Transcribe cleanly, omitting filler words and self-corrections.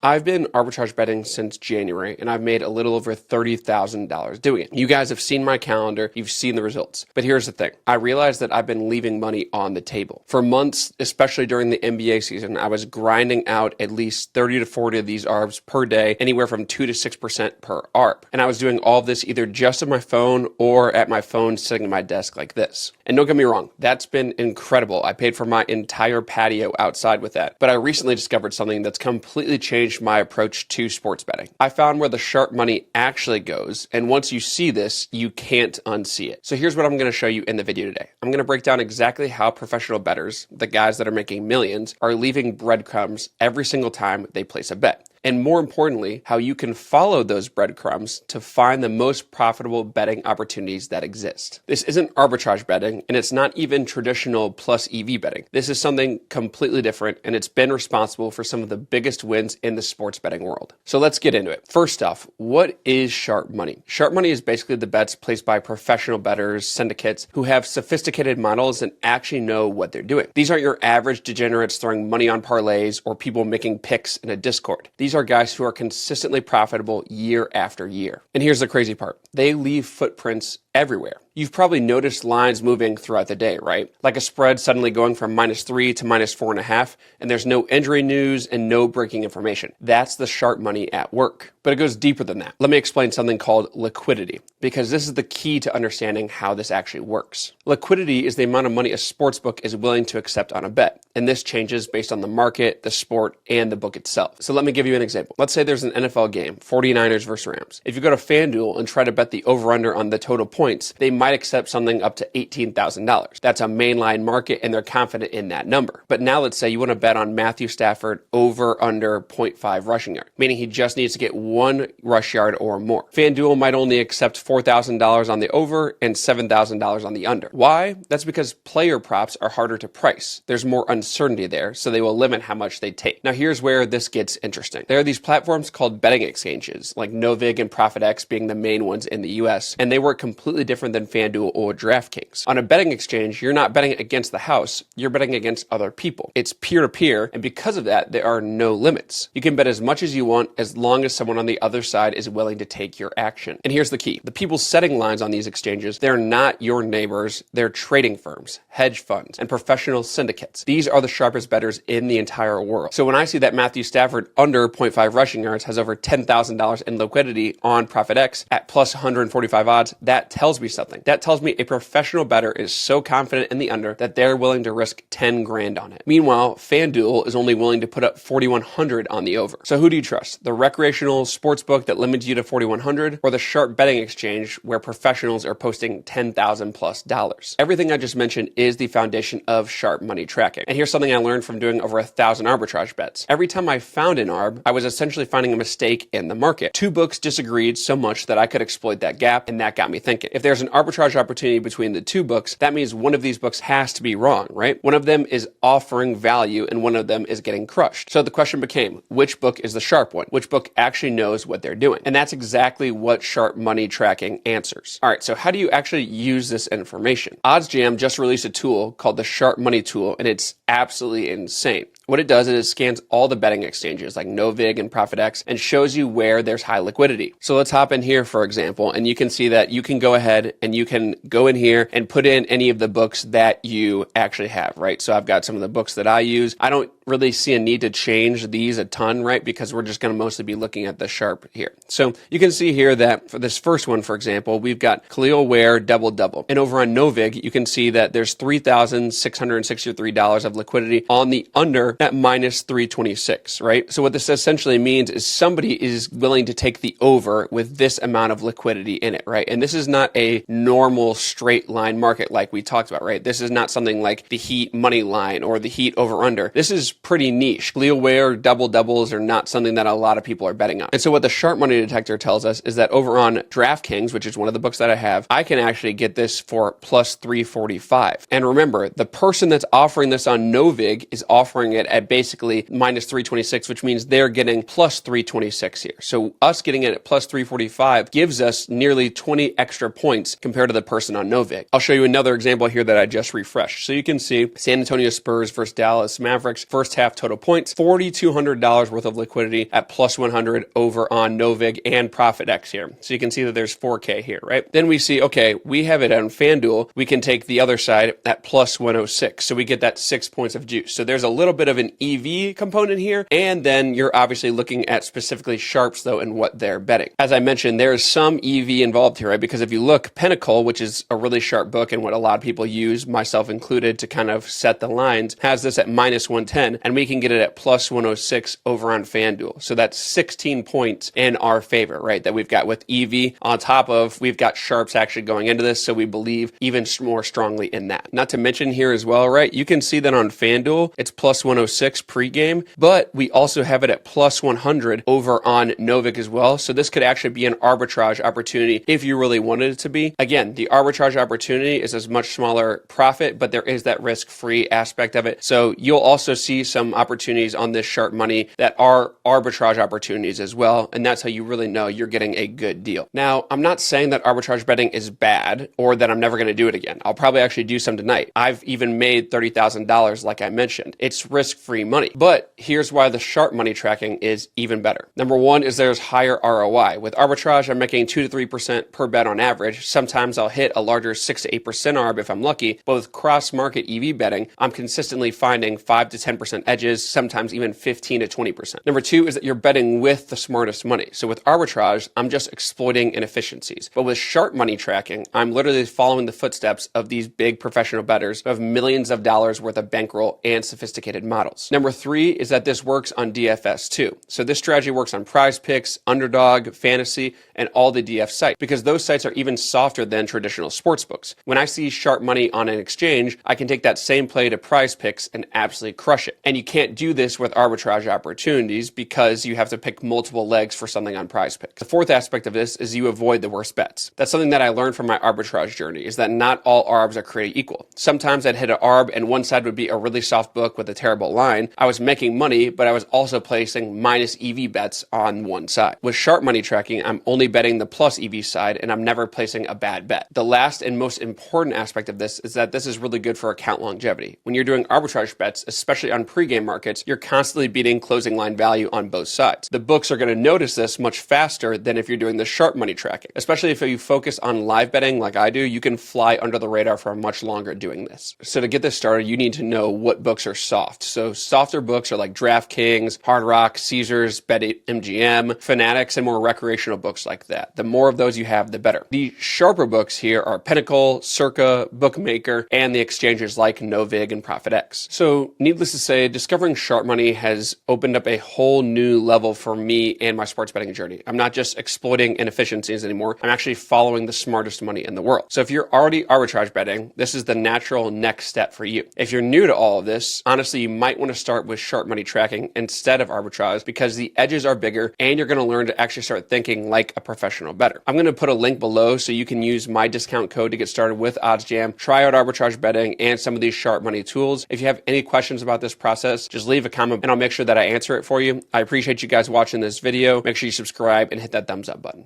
I've been arbitrage betting since January, and I've made a little over $30,000 doing it. You guys have seen my calendar, you've seen the results. But here's the thing. I realized that I've been leaving money on the table. For months, especially during the NBA season, I was grinding out at least 30 to 40 of these ARBs per day, anywhere from 2 to 6% per ARB. And I was doing all of this either just on my phone or at my phone sitting at my desk like this. And don't get me wrong, that's been incredible. I paid for my entire patio outside with that. But I recently discovered something that's completely changed my approach to sports betting. I found where the sharp money actually goes, and once you see this, you can't unsee it. So here's what I'm going to show you in the video today. I'm going to break down exactly how professional bettors, the guys that are making millions, are leaving breadcrumbs every single time they place a bet. And more importantly, how you can follow those breadcrumbs to find the most profitable betting opportunities that exist. This isn't arbitrage betting, and it's not even traditional plus EV betting. This is something completely different, and it's been responsible for some of the biggest wins in the sports betting world. So let's get into it. First off, what is sharp money? Sharp money is basically the bets placed by professional bettors, syndicates, who have sophisticated models and actually know what they're doing. These aren't your average degenerates throwing money on parlays or people making picks in a Discord. These are guys who are consistently profitable year after year. And here's the crazy part. They leave footprints everywhere. You've probably noticed lines moving throughout the day, right? Like a spread suddenly going from -3 to -4.5, and there's no injury news and no breaking information. That's the sharp money at work. But it goes deeper than that. Let me explain something called liquidity, because this is the key to understanding how this actually works. Liquidity is the amount of money a sportsbook is willing to accept on a bet, and this changes based on the market, the sport, and the book itself. So let me give you an example. Let's say there's an NFL game, 49ers versus Rams. If you go to FanDuel and try to bet the over-under on the total points, they might accept something up to $18,000. That's a mainline market, and they're confident in that number. But now let's say you want to bet on Matthew Stafford over under 0.5 rushing yard, meaning he just needs to get one rush yard or more. FanDuel might only accept $4,000 on the over and $7,000 on the under. Why? That's because player props are harder to price. There's more uncertainty there, so they will limit how much they take. Now here's where this gets interesting. There are these platforms called betting exchanges, like Novig and ProfitX being the main ones in the US, and they work completely different than FanDuel or DraftKings. On a betting exchange, you're not betting against the house, you're betting against other people. It's peer-to-peer, and because of that, there are no limits. You can bet as much as you want as long as someone on the other side is willing to take your action. And here's the key. The people setting lines on these exchanges, they're not your neighbors, they're trading firms, hedge funds, and professional syndicates. These are the sharpest bettors in the entire world. So when I see that Matthew Stafford under 0.5 rushing yards has over $10,000 in liquidity on ProfitX at plus 145 odds, that tells me something. That tells me a professional bettor is so confident in the under that they're willing to risk 10 grand on it. Meanwhile, FanDuel is only willing to put up 4,100 on the over. So who do you trust? The recreational sports book that limits you to 4,100 or the sharp betting exchange where professionals are posting $10,000 plus dollars? Everything I just mentioned is the foundation of sharp money tracking. And here's something I learned from doing over 1,000 arbitrage bets. Every time I found an ARB, I was essentially finding a mistake in the market. Two books disagreed so much that I could exploit that gap, and that got me thinking. If there's an arbitrage opportunity between the two books, that means one of these books has to be wrong, right? One of them is offering value and one of them is getting crushed. So the question became, which book is the sharp one? Which book actually knows what they're doing? And that's exactly what sharp money tracking answers. All right, so how do you actually use this information? Oddsjam just released a tool called the Sharp Money Tool, and it's absolutely insane. What it does is it scans all the betting exchanges like Novig and ProfitX and shows you where there's high liquidity. So let's hop in here, for example, and you can see that you can go ahead and you can go in here and put in any of the books that you actually have, right? So I've got some of the books that I use. I don't really see a need to change these a ton, right? Because we're just going to mostly be looking at the sharp here. So you can see here that for this first one, for example, we've got Khalil Ware double. And over on Novig, you can see that there's $3,663 of liquidity on the under at minus 326, right? So what this essentially means is somebody is willing to take the over with this amount of liquidity in it, right? And this is not a normal straight line market like we talked about, right? This is not something like the Heat money line or the Heat over under. This is pretty niche. Khalil Ware doubles are not something that a lot of people are betting on. And so what the sharp money detector tells us is that over on DraftKings, which is one of the books that I have, I can actually get this for plus 345. And remember, the person that's offering this on Novig is offering it at basically minus 326, which means they're getting plus 326 here. So us getting it at plus 345 gives us nearly 20 extra points compared to the person on Novig. I'll show you another example here that I just refreshed. So you can see San Antonio Spurs versus Dallas Mavericks. First first half total points, $4,200 worth of liquidity at plus 100 over on Novig and ProfitX here. So you can see that there's 4K here, right? Then we see, okay, we have it on FanDuel. We can take the other side at plus 106. So we get that 6 points of juice. So there's a little bit of an EV component here. And then you're obviously looking at specifically sharps though and what they're betting. As I mentioned, there is some EV involved here, right? Because if you look, Pinnacle, which is a really sharp book and what a lot of people use, myself included, to kind of set the lines, has this at minus 110, and we can get it at plus 106 over on FanDuel. So that's 16 points in our favor, right? That we've got with EV on top of, we've got sharps actually going into this. So we believe even more strongly in that. Not to mention here as well, right? You can see that on FanDuel, it's plus 106 pregame, but we also have it at plus 100 over on Novik as well. So this could actually be an arbitrage opportunity if you really wanted it to be. Again, the arbitrage opportunity is a much smaller profit, but there is that risk-free aspect of it. So you'll also see some opportunities on this sharp money that are arbitrage opportunities as well. And that's how you really know you're getting a good deal. Now, I'm not saying that arbitrage betting is bad or that I'm never going to do it again. I'll probably actually do some tonight. I've even made $30,000 like I mentioned. It's risk-free money. But here's why the sharp money tracking is even better. Number one is there's higher ROI. With arbitrage, I'm making 2 to 3% per bet on average. Sometimes I'll hit a larger 6 to 8% arb if I'm lucky. But with cross-market EV betting, I'm consistently finding 5 to 10% edges, sometimes even 15 to 20%. Number two is that you're betting with the smartest money. So with arbitrage, I'm just exploiting inefficiencies. But with sharp money tracking, I'm literally following the footsteps of these big professional bettors who have millions of dollars worth of bankroll and sophisticated models. Number three is that this works on DFS too. So this strategy works on Prize Picks, Underdog, Fantasy, and all the DF sites because those sites are even softer than traditional sports books. When I see sharp money on an exchange, I can take that same play to Prize Picks and absolutely crush it. And you can't do this with arbitrage opportunities because you have to pick multiple legs for something on Prize Picks. The fourth aspect of this is you avoid the worst bets. That's something that I learned from my arbitrage journey is that not all arbs are created equal. Sometimes I'd hit an arb and one side would be a really soft book with a terrible line. I was making money, but I was also placing minus EV bets on one side. With sharp money tracking, I'm only betting the plus EV side and I'm never placing a bad bet. The last and most important aspect of this is that this is really good for account longevity. When you're doing arbitrage bets, especially on pregame markets, you're constantly beating closing line value on both sides. The books are going to notice this much faster than if you're doing the sharp money tracking. Especially if you focus on live betting like I do, you can fly under the radar for much longer doing this. So to get this started, you need to know what books are soft. So softer books are like DraftKings, Hard Rock, Caesars, BetMGM, Fanatics, and more recreational books like that. The more of those you have, the better. The sharper books here are Pinnacle, Circa, Bookmaker, and the exchanges like Novig and ProfitX. So needless to say, discovering sharp money has opened up a whole new level for me and my sports betting journey. I'm not just exploiting inefficiencies anymore. I'm actually following the smartest money in the world. So if you're already arbitrage betting, this is the natural next step for you. If you're new to all of this, honestly, you might want to start with sharp money tracking instead of arbitrage because the edges are bigger and you're going to learn to actually start thinking like a professional bettor. I'm going to put a link below so you can use my discount code to get started with Oddsjam, try out arbitrage betting and some of these sharp money tools. If you have any questions about this process, just leave a comment and I'll make sure that I answer it for you. I appreciate you guys watching this video. Make sure you subscribe and hit that thumbs up button.